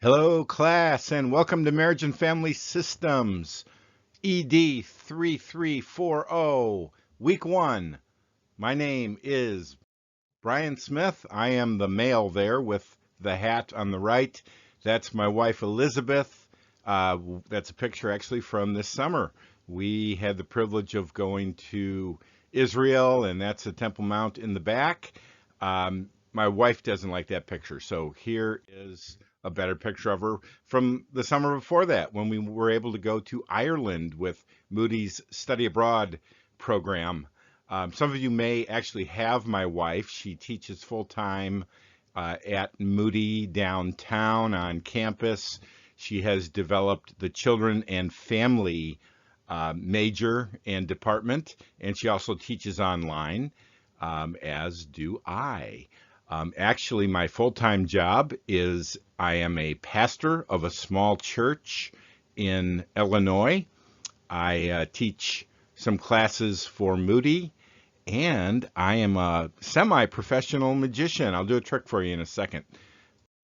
Hello, class, and welcome to Marriage and Family Systems, ED 3340, Week 1. My name is Brian Smith. I am the male there with the hat on the right. That's my wife, Elizabeth. That's a picture actually from this summer. We had the privilege of going to Israel, and that's the Temple Mount in the back. My wife doesn't like that picture, so here is a better picture of her from the summer before that when we were able to go to Ireland with Moody's Study Abroad program. Some of you may actually have my wife. She teaches full time at Moody downtown on campus. She has developed the children and family major and department, and she also teaches online, as do I. Actually, my full-time job is I am a pastor of a small church in Illinois. I teach some classes for Moody, and I am a semi-professional magician. I'll do a trick for you in a second.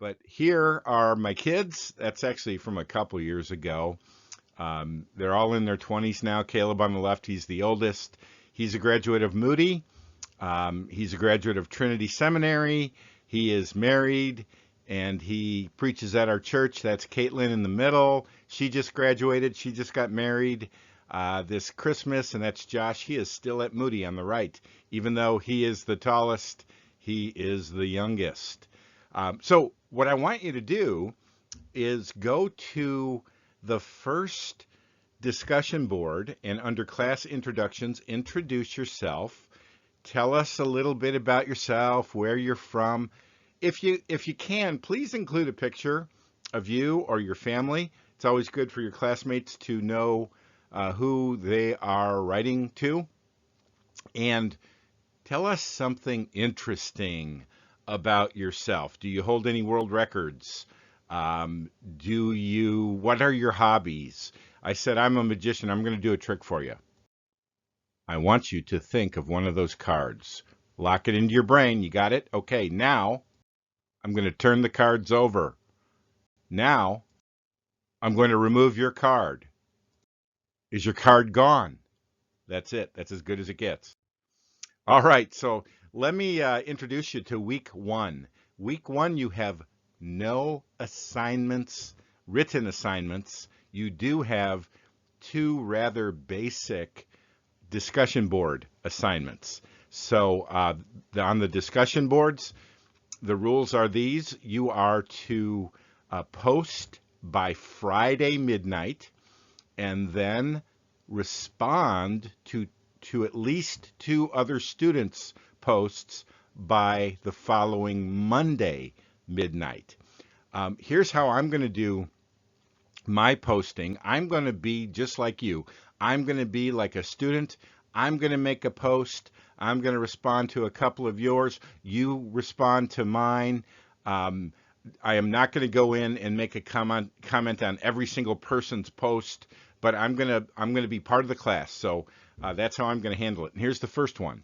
But here are my kids. That's actually from a couple years ago. They're all in their 20s now. Caleb on the left, he's the oldest. He's a graduate of Moody. He's a graduate of Trinity Seminary. He is married and he preaches at our church. That's Caitlin in the middle. She just graduated. She just got married this Christmas, and that's Josh. He is still at Moody on the right. Even though he is the tallest, he is the youngest. So what I want you to do is go to the first discussion board and under class introductions, introduce yourself. Tell us a little bit about yourself, where you're from. If you can, please include a picture of you or your family. It's always good for your classmates to know who they are writing to. And tell us something interesting about yourself. Do you hold any world records? What are your hobbies? I said I'm a magician. I'm going to do a trick for you. I want you to think of one of those cards. Lock it into your brain. You got it? Okay, now I'm going to turn the cards over. Now I'm going to remove your card. Is your card gone? That's it. That's as good as it gets. All right, so let me introduce you to week 1. Week 1, you have no assignments, written assignments. You do have 2 rather basic discussion board assignments. So on the discussion boards, the rules are these. You are to post by Friday midnight and then respond to at least 2 other students' posts by the following Monday midnight. Here's how I'm going to do my posting. I'm going to be just like you. I'm going to be like a student. I'm going to make a post. I'm going to respond to a couple of yours. You respond to mine. I am not going to go in and make a comment on every single person's post, but I'm going to be part of the class. So that's how I'm going to handle it. And here's the first one.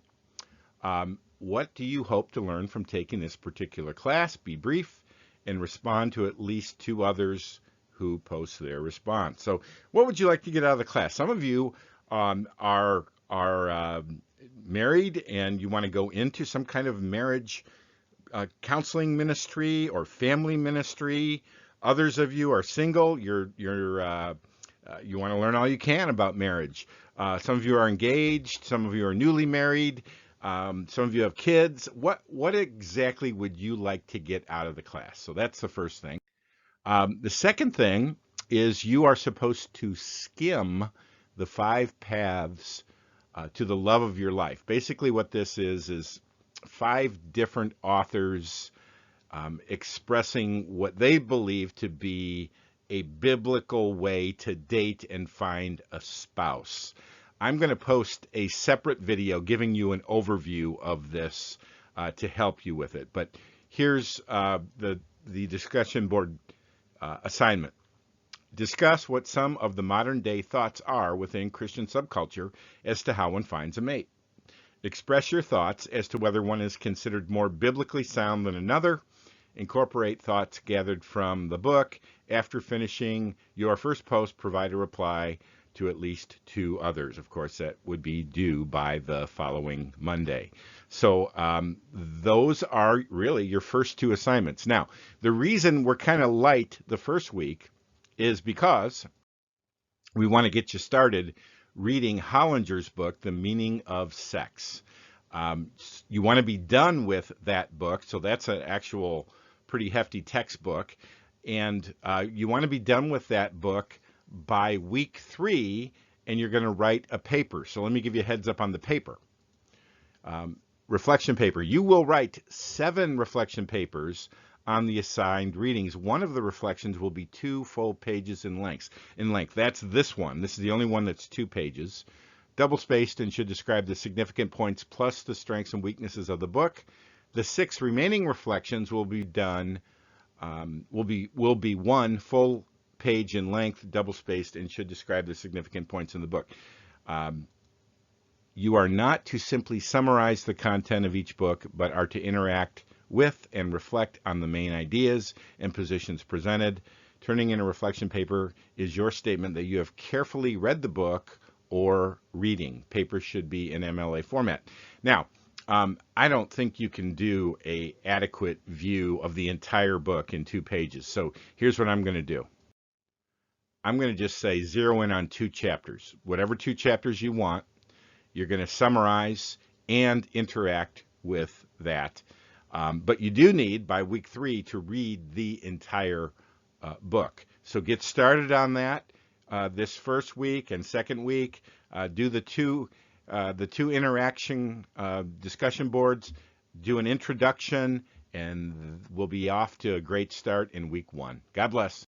What do you hope to learn from taking this particular class? Be brief and respond to at least 2 others who post their response. So what would you like to get out of the class? Some of you are married and you want to go into some kind of marriage counseling ministry or family ministry. Others of you are single. You want to learn all you can about marriage. Some of you are engaged. Some of you are newly married. Some of you have kids. What exactly would you like to get out of the class? So that's the first thing. The second thing is you are supposed to skim the 5 paths to the love of your life. Basically what this is 5 different authors expressing what they believe to be a biblical way to date and find a spouse. I'm going to post a separate video giving you an overview of this to help you with it. But here's the discussion board assignment. Discuss what some of the modern day thoughts are within Christian subculture as to how one finds a mate. Express your thoughts as to whether one is considered more biblically sound than another, incorporate thoughts gathered from the book. After finishing your first post, provide a reply to at least 2 others. Of course, that would be due by the following Monday. So those are really your first 2 assignments. Now, the reason we're kind of light the first week is because we want to get you started reading Hollinger's book, The Meaning of Sex. You want to be done with that book, so that's an actual pretty hefty textbook, and you want to be done with that book by week 3, and you're going to write a paper. So let me give you a heads up on the paper. Reflection paper. You will write 7 reflection papers on the assigned readings. One of the reflections will be 2 full pages in length. That's this one. This is the only one that's 2 pages. Double-spaced and should describe the significant points plus the strengths and weaknesses of the book. The 6 remaining reflections will be done, will be 1 full page in length, double-spaced, and should describe the significant points in the book. You are not to simply summarize the content of each book, but are to interact with and reflect on the main ideas and positions presented. Turning in a reflection paper is your statement that you have carefully read the book or reading. Paper should be in MLA format. Now, I don't think you can do an adequate view of the entire book in 2 pages. So here's what I'm going to do. I'm going to just say zero in on 2 chapters. Whatever 2 chapters you want, you're going to summarize and interact with that. But you do need, by week 3, to read the entire book. So get started on that this first week and second week. Do the two interaction discussion boards. Do an introduction, and we'll be off to a great start in week 1. God bless.